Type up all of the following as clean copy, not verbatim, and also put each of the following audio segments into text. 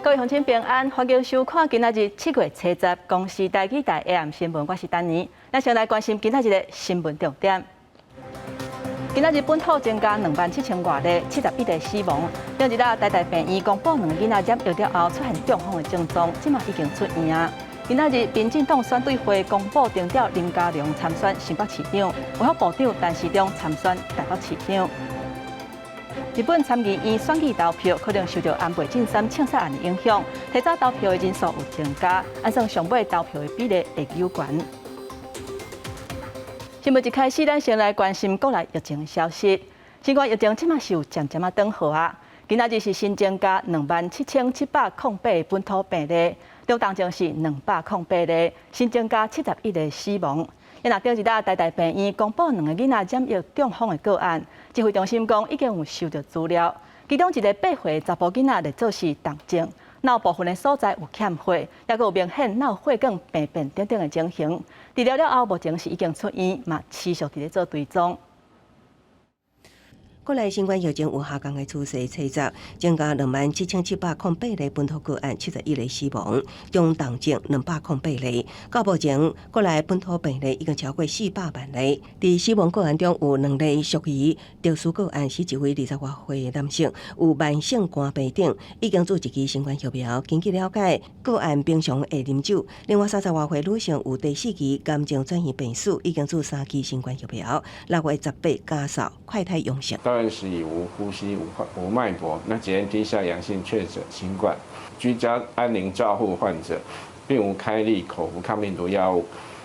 各位乡亲平安，欢迎收看今仔日7月初10公视台语台 AM 新闻，我是丹妮。咱先来关心今仔日的新闻重点。今仔日本土增加27000多例，71例死亡。另一日台大病院公布2个囡仔染疫了后出现中风的症状，即马已经出院啊。今仔日民进党选对会公布定调林佳龙参选新北市长，卫福部长陈时中参选台北市长。日本参议院选举投票可能受到安倍晋三枪杀案的影响，提早投票的人数有增加，按算上尾投票的比例会有悬。新闻一开始，咱先来关心国内疫情的消息。新冠疫情即马是有渐渐转好啊。今仔日是新增加27708个本土病例，中重症是208例，新增加71例死亡。因若顶一日台大病院公布2个囡仔染疫中风的个案，指挥中心讲已经有收到资料，其中一个8岁查甫囡仔列做是重症，脑部分的所在有欠血，也有明显脑血管病变等等的情形。治疗了后，目前是已经出院，嘛持续伫咧做追踪。国内新冠疫情有下降的趋势，初10增加27708例本土个案，71例死亡，中重症208例。到目前，国内本土病例已经超过400万例。伫死亡个案中有2例属于特殊个案，是一位20多岁的男性，有慢性肝病症，已经做1剂新冠疫苗。根据了解，个案平常会啉酒。另外30多岁女性有第4期癌症转移病史，已经做3剂新冠疫苗。6月18家嫂快筛阳性。当然是以无呼吸、无脉搏，那检验低下阳性确诊新冠，居家安宁照护患者，并无开立口服抗病毒药物。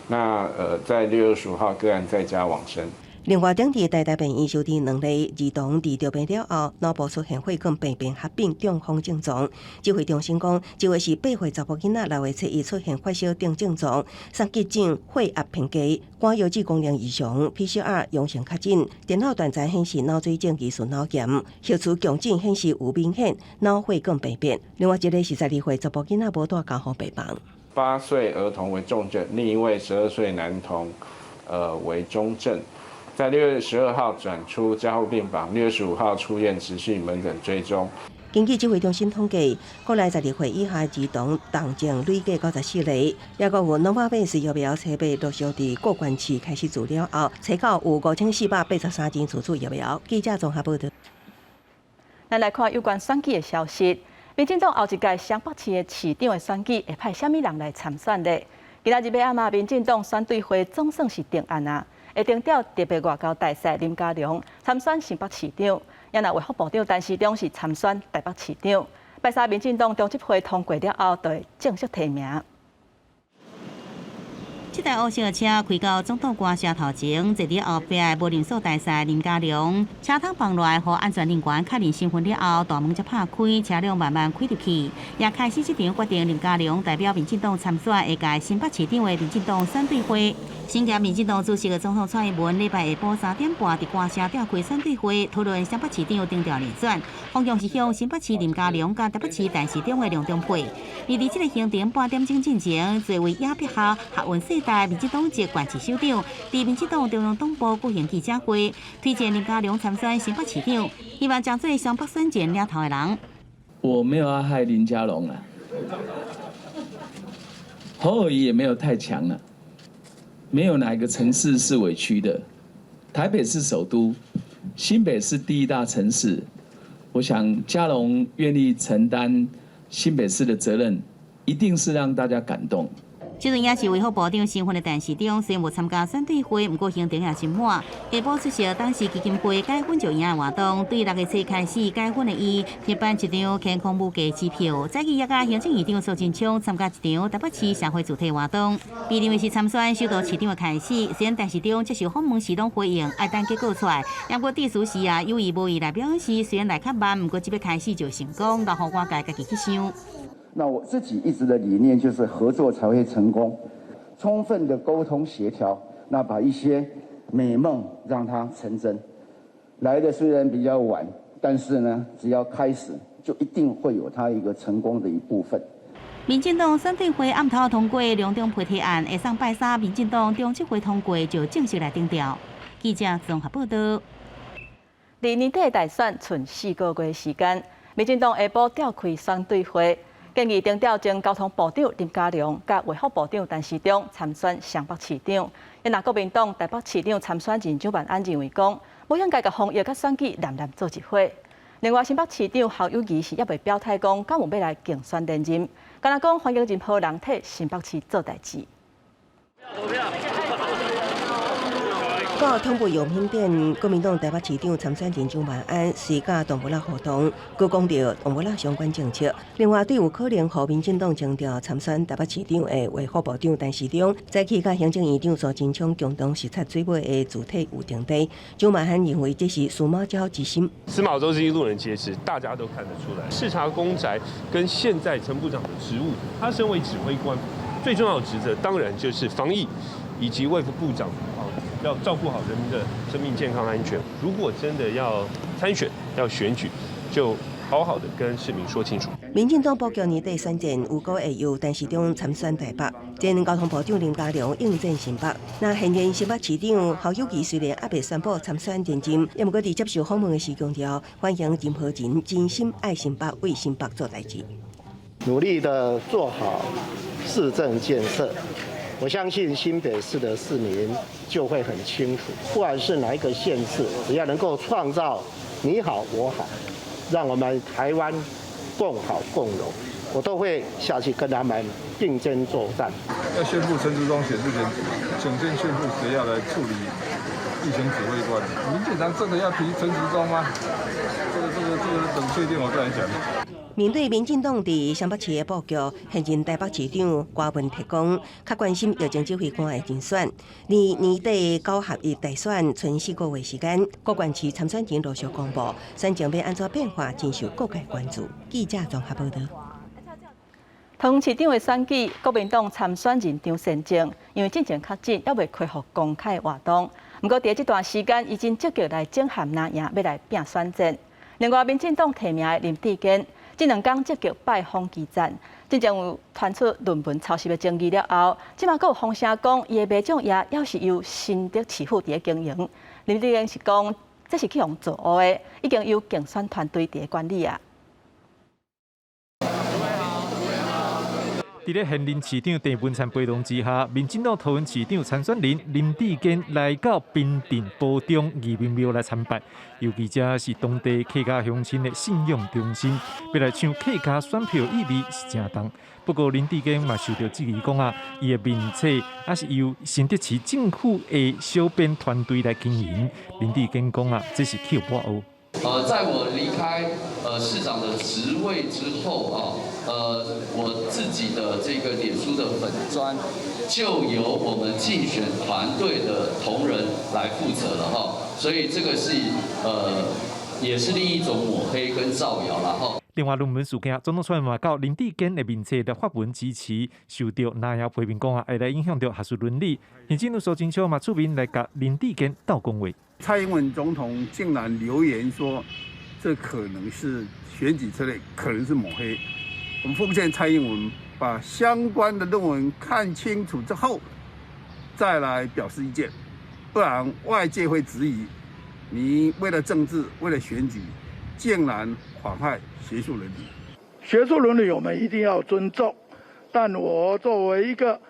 那在6月25号个案在家往生。另外，当地台大病院收治2例儿童治疗病了后，脑部出现血管病变合并中风症状。指挥中心讲，一位是8岁查甫囡仔，6月7日出现发烧等症状，三急症、血压偏低、肝油脂功能异常 ，PCR 阳性确诊，电脑断层显示脑水症疑似脑炎，血磁共振显示有明显脑血管病变。另外一个是12岁查甫囡仔无带家户病房。8岁儿童为重症，另一位12岁男童为中症。在6月12号转出加护病房，6月15号出院，持续门诊追踪。根据指挥中心统计，国内12岁以下儿童重症累计94例，也有Novavax疫苗测备陆续伫各县市开始治疗后，测到有5483件处出疫苗。记者综合报道。咱来看有关选举的消息。民进党后一届双北市的市长的选举会派什么人来参选呢？今仔日暗暝，民进党选对会总算是定案啊。会定调特别外交大使林佳龙参选新北市长，也那卫福部长陈时中是参选台北市长。拜三民进党中执会通过了后，就会正式提名。这台黑色的车开到总统官舍头前，坐伫后壁的无人所大使林佳龙，车窗放落来，互安全人员确认身份了后，大门才拍开，车辆慢慢开入去，也开始这场决定林佳龙代表民进党参选下届新北市长的民进党选对会。新任民进党主席的总统蔡英文礼拜下晡3点半伫官舍召开选对会，讨论新北市长定调人选，方向是向新北市林佳龙甲台北市陈时中的两中配。而伫这个行程8点钟进行，作为亚碧校学运世代民进党籍县市首长，伫民进党中央党部举行记者会，推荐林佳龙参选新北市长，希望将做双北选战了头的人。我没有要害林佳龙啊，侯友宜也没有太强了。没有哪一个城市是委屈的，台北是首都，新北是第1大城市。我想佳龙愿意承担新北市的责任，一定是让大家感动。这阵也是卫福部长身份的陈时中，虽然无参加选对会，不过行程也真满。下晡出席当时基金会解婚就营的活动，对6月7开始解婚的伊，贴办一张健康无价支票。再去也甲行政院长苏贞昌参加一场台北市社会主题活动。被认为是参选首都市长的开始，虽然陈时中接受访问时拢回应，爱等结果出来。不过地属时啊，有意无意来表示，虽然来较慢，不过这要开始就成功，然后我家己去想。那我自己一直的理念就是合作才会成功，充分的沟通协调，那把一些美梦让它成真。来的虽然比较晚，但是呢，只要开始，就一定会有它一个成功的一部分。民进党选对会暗头通过两中配提案，下上拜三，民进党中执会通过就正式来定调。记者综合报道。离年底大选剩4个月时间，民进党下晡召开选对会。建议征调前交通部长林佳龙、甲卫福部长陈时中参选双北市长。因那国民党台北市长参选人蒋万安认为讲，无应该甲防疫甲选举南做一伙。另外，新北市长侯友宜是也未表态讲，敢有要来竞选连任，敢若讲欢迎任何人替新北市做代志。到通报用品店，国民党台北市长参选人蒋万安是甲动物仔互动，佮讲到动物仔相关政策。另外，对有可能和民进党征调参选台北市长的卫福部长陈时中，早起甲行政院长苏贞昌共同视察水尾的主体有定地。蒋万安认为这是属马交之心。司马周是一路人皆知，大家都看得出来。视察公宅跟现在陈部长的职务，他身为指挥官，最重要的职责当然就是防疫，以及卫福部长。要照顾好人民的生命健康安全。如果真的要参选、要选举，就好好的跟市民说清楚。民进党布局年底选战，有可会由陈时中参选台北，前交通部长林佳龙应战新北。那现任新北市长侯友宜虽然还未宣布参选连任，也毋过伫接受访问的时强调，欢迎任何人真心爱新北，为新北做代志，努力的做好市政建设。我相信新北市的市民就会很清楚，不管是哪一个县市，只要能够创造你好我好，让我们台湾共好共荣，我都会下去跟他们并肩作战。要宣布陈时中选之前，请先宣布谁要来处理疫情指挥官。民进党真的要提陈时中吗？这个等确定我再来讲。面对民进党伫双北市的布局，现任台北市长郭文提讲，较关心疫情指挥官的人选。离年底9合1大选剩4个月时间，各县市参选人陆续公布，选情要安怎变化，真受各界关注。记者综合报道。桃园市长的选举，国民党参选人张善政因为进程较紧，还未恢复公开活动。不过，在这段时间，已经积极来整合拿赢，要来拼选战。另外，民进党提名的林志坚。这2天积极拜访基站，真正有传出论文抄袭的争议了后，即马阁有风声讲，伊的卖种也是由新竹市府伫经营。林志坚是讲，这是去用做乌的，已经由竞选团队伫管理啊。伫咧现任市长郑文灿陪同之下，民进党桃园市长参选人林志坚来到滨镇埔中义民庙来参拜，尤其这是当地客家乡亲的信仰中心，要来抢客家选票意味是正重。不过林志坚嘛受到质疑讲啊，伊的面册也是由新竹市政府的小编团队来经营。林志坚讲啊，这是去抹黑。在我离开市长的职位之后啊，我自己的这个脸书的粉专就由我们竞选团队的同仁来负责了哈，所以这个是也是另一种抹黑跟造谣了哈。另外，论文事件，总统蔡英文到林志坚的面册的发文支持，受到南窑批评讲啊，会来影响到学术伦理。行政院苏贞昌嘛出面来甲林志坚斗讲话。蔡英文总统竟然留言说，这可能是选举策略，可能是抹黑。我们奉劝蔡英文把相关的论文看清楚之后，再来表示意见，不然外界会质疑你为了政治，为了选举，竟然妨害学术伦理。学术伦理我们一定要尊重，但我作为一个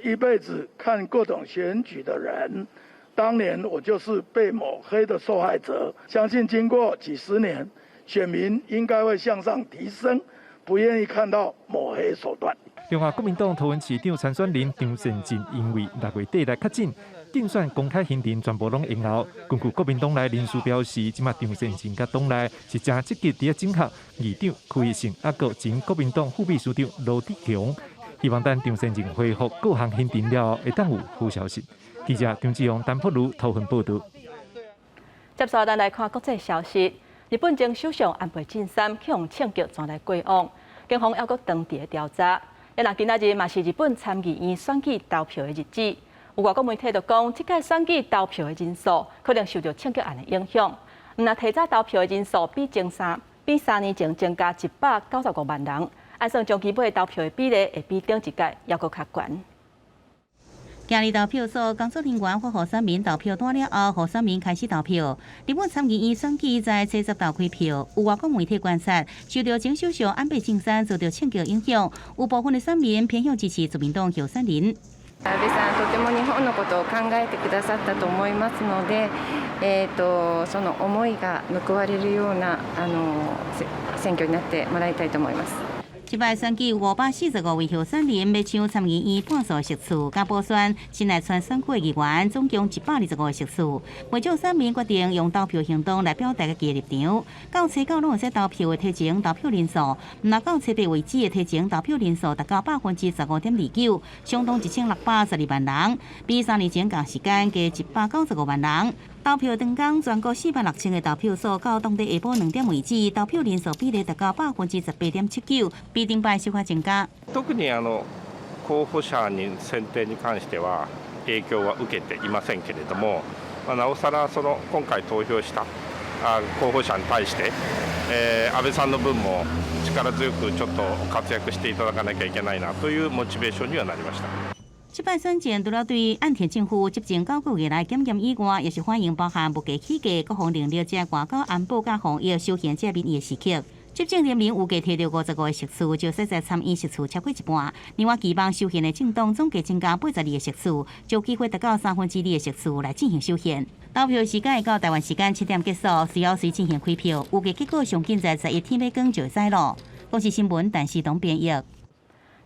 一辈子看各种选举的人，当年我就是被抹黑的受害者。相信经过几十年，选民应该会向上提升，不愿意看到抹黑手段。另外，国民党桃园市长参选人张善政因为6月底来确诊，竞选公开行程全部拢延后。根据国民党内人士表示，即马张善政甲党内是真积极伫整合议长柯成，还有前国民党副秘书长罗志强，希望等张善政恢复各项行程了后，会当有好消息。记者张志勇、陈柏如桃园报道。接下来看国际消息，日本前首相安倍晋三去用枪击撞来过往，警方还阁当地调查。因若今仔日嘛是日本参议院选举投票的日子，有外国媒体就讲，这届选举投票的人数可能受到枪击案的影响。若提早投票的人数比3年前增加195万人，按算将基本投票的比例会比顶一届还阁较悬。今日投票所工作人员发予选民投票单了后，予选民开始投票。日本参议院选举在70投开票，有外国媒体观察，受到前首相安倍晋三遭到枪击影響，有部分的選民偏向支持自民黨候選人。安倍さんとても日本のことを考えてくださったと思いますので、その思いが報われるような選挙になってもらいたいと思います。这摆选举有545位候选人要抢参议院半数的席次，甲补选新来参选区的议员总共125个席次。为将选民决定用投票行动来表达家己的立场。到初九拢有说投票的提前投票人数，那到初八为止的提前投票人数达到15.29%，相当1612万人，比3年前同时间加195万人。投票当天，全国46000个投票所，到当地下晡2点为止，投票人数比例达到18.79%，比顶摆小可增加。特に候補者に選定に関しては影響は受けていませんけれども、なおさら今回投票した候補者に対して、安倍さんの分も力強くちょっと活躍していただかなきゃいけないなというモチベーションにはなりました。这摆选战除了对岸田政府执政9个月来检验以外，也是反映包含物价起价、各方领了解外交安保甲防疫首现这民意的时刻。执政联盟有计摕到55个席次，就实在参议席次超过一半。另外，期望修宪的政党总计增加82个席次，就有机会达到2/3的席次来进行修宪。投票时间会到台湾时间7点结束，随后进行开票。预计结果上紧在11天尾光就会知咯。国际新闻，陈世东编译。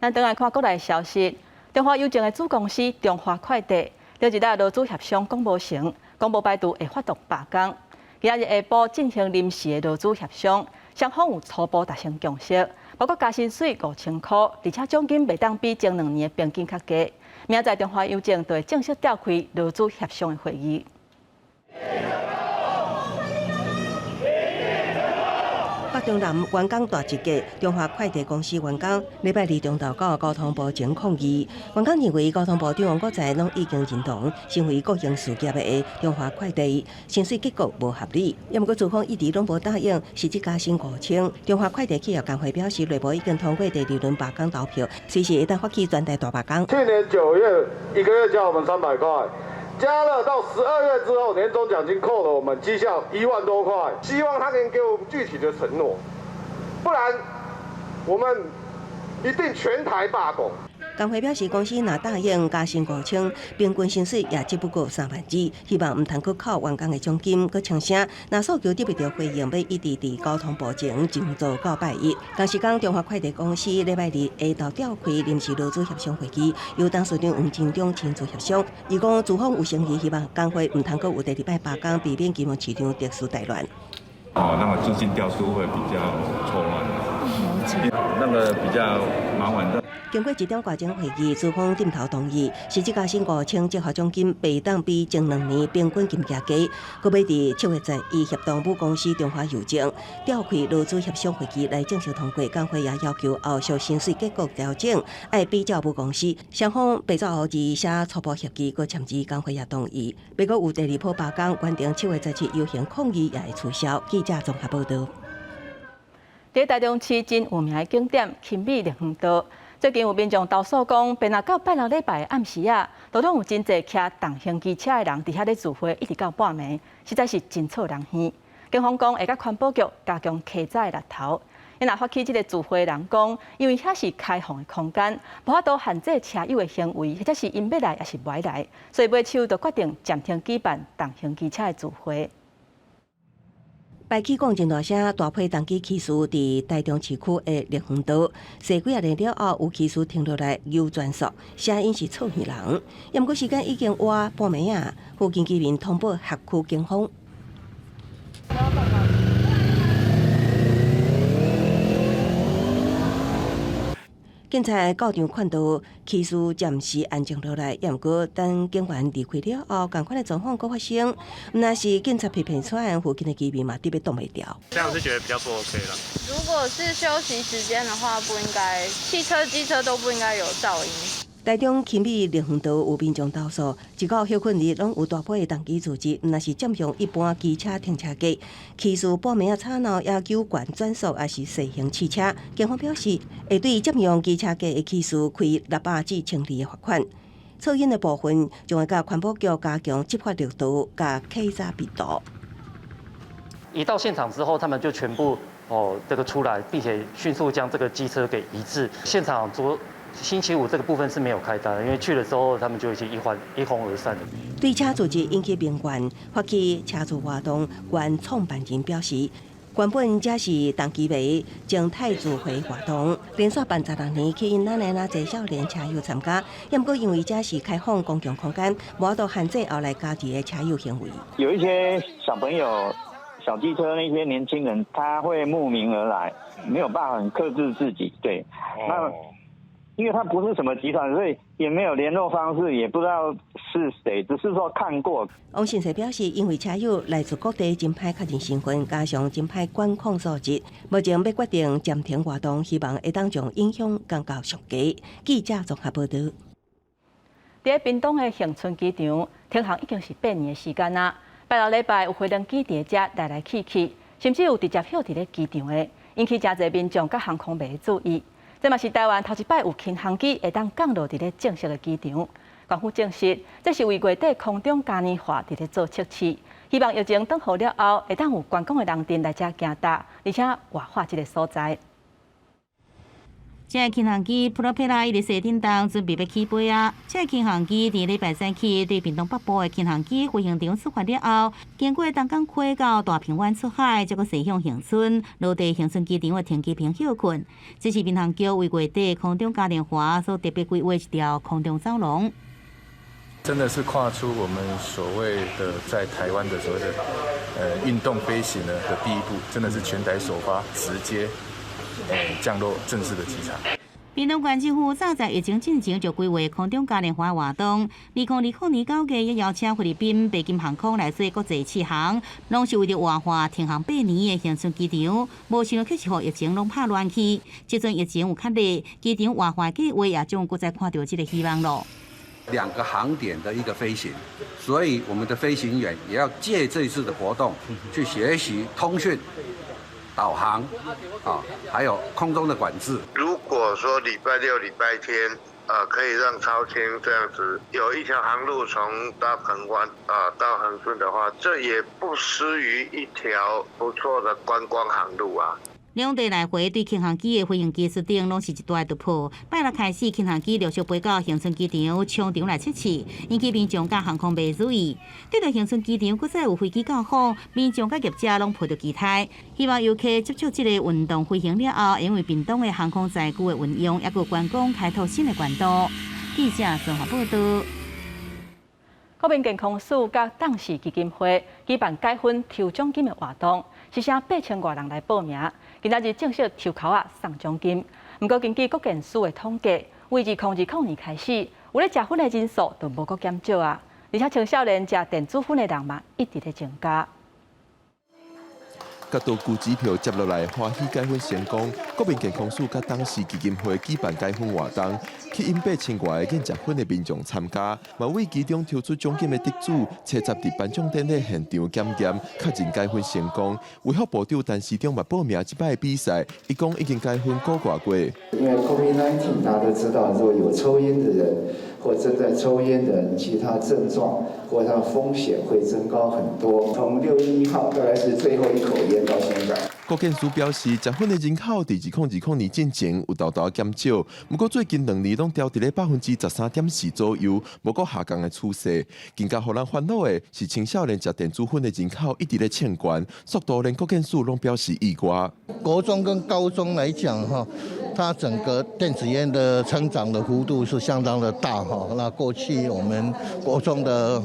咱转来看国内消息。中华邮政的子公司中华快递，昨日劳资协商讲无成，公务摆渡会发动罢工。今日下晡进行临时的劳资协商，双方有初步达成共识，包括加薪水5000块，而且奖金袂当比前2年的平均较低。明仔载中华邮政就会正式召开劳资协商的会议。北中南员工大集结，中华快递公司员工礼拜二中昼到交通部前抗议。员工认为交通部长王国材拢已经认同成为国营事业的中华快递，薪水结构无合理。也毋过资方一直拢无答应实质加薪5000。中华快递企业工会表示，内部已经通过第2轮罢工投票，随时会当发起全台大罢工。去年9月1个月加我们300块。加了到12月之后，年终奖金扣了我们绩效1万多块，希望他能给我们具体的承诺，不然我们一定全台罢工。工会表示，公司若答应加薪5000，平均薪水也只不过3万2，希望唔通去扣员工的奖金，佮呛声。若诉求得不到回应，要一直伫交通部前静坐到拜一。同时讲，中华快递公司礼拜二下昼召开临时劳资协商会议，由董事长黄金忠亲自协商。伊讲，资方有诚意，希望工会唔通佮有第2摆罢工，避免金融市场特殊大乱。那么资金调度会比较错乱，那个比较麻烦的。经过1点挂钟会议，资方点头同意，实质加薪5000，绩效奖金袂当比前2年平均金价低。佮要伫7月11协同母公司中华邮政召开劳资协商会议来正式通过。工会也要求后续薪水结构调整，爱比照母公司。双方备早后日写初步协议，佮签字，工会也同意。不过有第2波罢工，原定7月17游行抗议也会取消。记者综合报道。在台中市真有名的景点勤美丽园道。最近有民众投诉讲，平日到拜六礼拜暗时啊，都拢有真侪骑重型机车的人伫遐咧聚会，一直到半暝，实在是真吵人耳。警方讲会甲环保局加强客载的力头。因若发起这个聚会的人讲，因为遐是开放的空间，无法度限制车友的行为，或者是因要来也是袂来，所以买手就决定暂停举办重型机车的聚会。排气管真大声，大批重机骑士伫台中市区的立园道驶几啊年了后，有骑士停落来游转速，声音是吵耳人。也毋过时间已经晚半暝啊，附近居民通报辖区警方。警察到场看到骑士暂时安静落来，也毋过等警员离开了后，同款的状况搁发生。那是警察批评出案附近的居民嘛，特别挡袂掉。这样是觉得比较不 OK 了。如果是休息时间的话，不应该汽车、机车都不应该有噪音。台中勤美立园道有民众投诉，一到休困日拢有大批的重机组织，若是占用一般机车停车格，骑士半暝啊吵闹，要求管转速，也是小型汽车。警方表示，会对占用机车格的骑士开600至1000的罚款。抽烟的部分将会甲环保局加强执法力度，甲稽查密度。一到现场之后，他们就全部这个出来，并且迅速将这个机车给移至现场。星期五这个部分是没有开单，因为去了之后，他们就已经一哄而散了。对车主机引起民怨，发起车主活动，原创办人表示，原本这是长期为静态自会活动，连续办16年，吸引哪侪少年车友参加。也不过因为这是开放公共空间，无法度限制后来加入的车友行为。有一些小朋友、小机车那些年轻人，他会慕名而来，没有办法很克制自己。对，那。因为他不是什么集团，所以也没有联络方式，也不知道是谁，只是说看过。王信社表示，因为车友来自各地，真歹确认身份，加上真歹管控素质，目前要决定暂停活动，希望会当将影响降到上低。记者综合报道。在屏东的恒春机场停航已经是8年的时间啦。拜六礼拜有飞龙机在遮来来去去，甚至有直接休伫咧机场的，引起真侪民众甲航空迷的注意。这嘛是台湾头一摆有轻航机会当降落伫咧正式的机场。官府证实，这是为月底空中嘉年华伫咧做测试，希望疫情转好了后，会当有观光的人潮来遮行搭，而且活化这个所在。这个轻航机普罗佩拉伊伫西顶东准备要起飞啊！这个轻航机伫礼拜3起对屏东北部的轻航机飞行场出发了后，经过东港溪到大坪湾出海，再搁驶向恒春，落地恒春机场的停机坪休困。这是民航局为月底空中嘉年华所特别规划一条空中走廊。真的是跨出我们所谓的在台湾的所谓的运动飞行的第一步，真的是全台首发直接。降落正式的机场。屏东县政府早在疫情进前就规划空中嘉年华活动，2020年9月也邀请菲律宾北京航空来做国际启航，拢是为着活化停航8年的恒春机场。无想到却是互疫情拢拍乱去，即阵疫情有较热，机场活化计划也将搁再看到这个希望咯。2个航点的一个飞行，所以我们的飞行员也要借这次的活动去学习通讯。导航，还有空中的管制。如果说礼拜六、礼拜天，可以让超轻这样子有一条航路从大鹏湾到恒春的话，这也不失于一条不错的观光航路啊。两地来回对轻航机的飞行技术顶拢是一大突破。拜六开始，轻航机陆续飞到恒春机场冲场来测试，引起民众甲航空迷注意。对到恒春机场，搁再有飞机到访，民众甲业者拢抱着期待，希望游客接触这个运动飞行了后，因为屏东的航空载具的运用，也有观光开拓新的管道。记者综合报道。国民健康署甲党事基金会举办解分抽奖金的活动，是剩8000多人来报名。今仔日正式抽口送奖金。不过根据国健署的统计，为2020年开始，有咧食薰的人数就无搁减少啊，而且青少年食电子薰的人嘛一直在增加。甲多股支票接落来，欢喜解分成功。国民健康署甲党事基金会举办解分活动，吸引8000多个瘾食薰的民众参加，嘛为其中抽出奖金的得主，车集伫颁奖典礼现场检验，确认解分成功。卫福部长陈时中嘛报名这摆的比赛，伊讲已经解分5挂过。因为 COVID-19 大家都知道，如果有抽烟的人或正在抽烟的人，其他症状或他的风险会增高很多。从6月1号大概是最后一口烟到现在。国健署表示，食薰的人口伫2020年进前有大大减少，不过最近2年拢调伫咧13.4%左右，无过下降的趋势。更加互人烦恼的是，青少年食电子薰的人口一直咧欠悬，速度连国健署拢表示意外。国中跟高中来讲，它整个电子烟的成长的幅度是相当的大哈。那过去我们国中的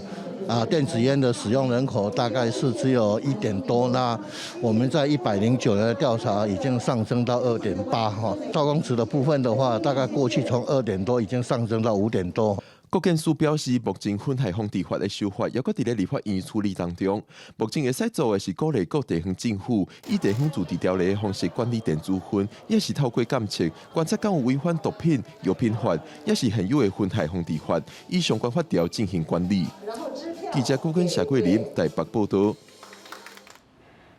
电子烟的使用人口大概是只有1点多，那我们在109年的调查已经上升到2.8哈。赵公池的部分的话，大概过去从2点多已经上升到5点多。国健署表示，目前薰害防治法的修法也搁伫咧立法院处理当中。目前会使做的是鼓励各地方政府以地方自治条例的方式管理电子薰，也是透过监测观察敢有违反毒品、药品法，也是现有的薰害防治法，以相关法条进行管理。记者古根谢桂林台北报道。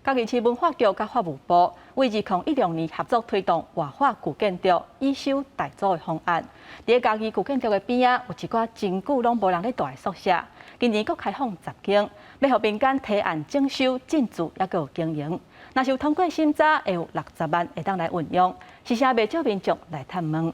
嘉义市文化局甲法务部为2016年合作推动活化古建筑以修代租的方案。伫嘉义古建筑的边仔有一寡真久拢无人咧住的宿舍，今年阁开放10间，要互民间提案征收、进驻，也阁有经营。若是有通过审查，会有60万会当来运用，是啥袂少民众来探问。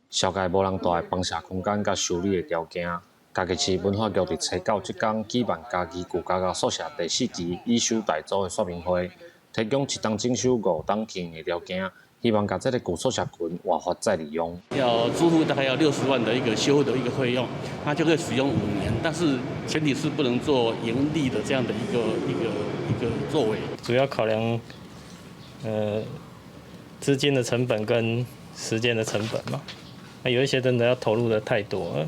小界无人住的房舍空间甲修理的条件。嘉义市文化局伫初9即天举办嘉义旧家家宿舍第4期以修代租的说明会，提供1档征收5档经营的条件，希望把这个旧宿舍群活化再利用。要支付大概要60万的一个修的一个费用，那就可以使用5年，但是前提是不能做盈利的这样的一个作为。主要考量资金的成本跟时间的成本嘛，那有一些真的要投入的太多了。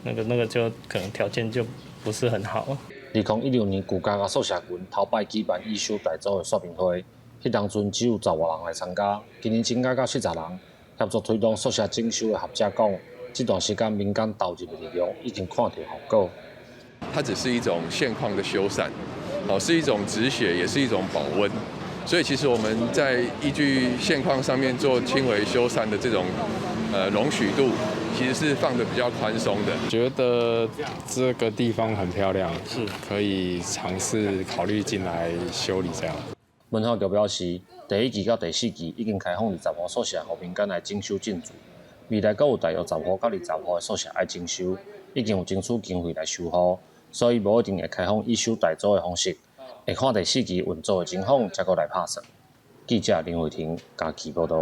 那个就可能条件就不是很好。2016年旧家家宿舍群头摆举办以修代租的说明会，迄当阵只有10外人来参加，今年增加到70人。协助推动宿舍征收的学者讲，这段时间民间投入的力量已经看到效果。它只是一种现况的修缮，是一种止血，也是一种保温。所以其实我们在依据现况上面做轻微修缮的这种容许度。其实是放得比较宽松的，觉得这个地方很漂亮，是可以尝试考虑进来修理这样。文化局表示，第1期到第4期已经开放20户宿舍，予民间来征收进驻。未来阁有大约10户到20户的宿舍爱征收，已经有争取经费来修复，所以无一定会开放以修代租的方式，会看第4期运作的情况，才阁来拍算。记者林慧婷嘉义报道。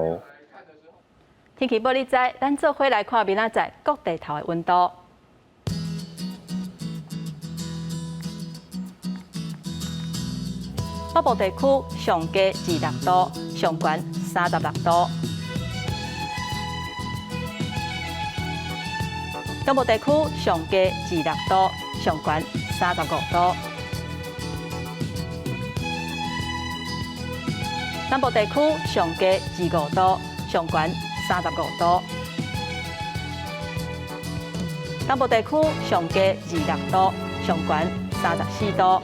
天气报你知，咱做伙来看明仔载各地头的温度。北部地区上低26度，上悬36度；中部地区上低26度，上悬35度；南部地区上低25度，上悬35度，东部地区上低26度，上悬34度。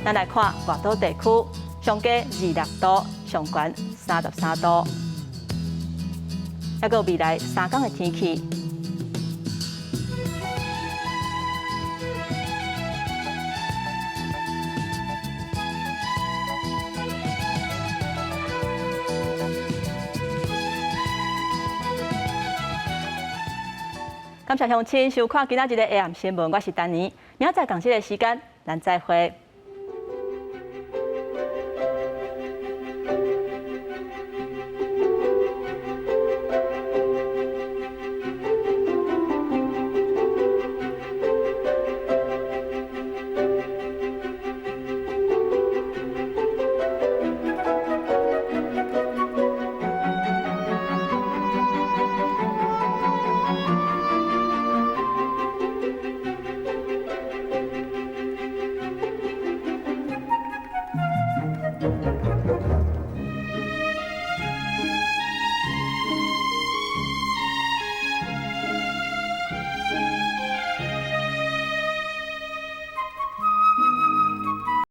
咱来看外岛地区，上低26度，上悬33度。还有未来3天的天气。感谢乡亲收看今仔日的 AM 新闻，我是丹妮。明仔载同这个时间，咱再会。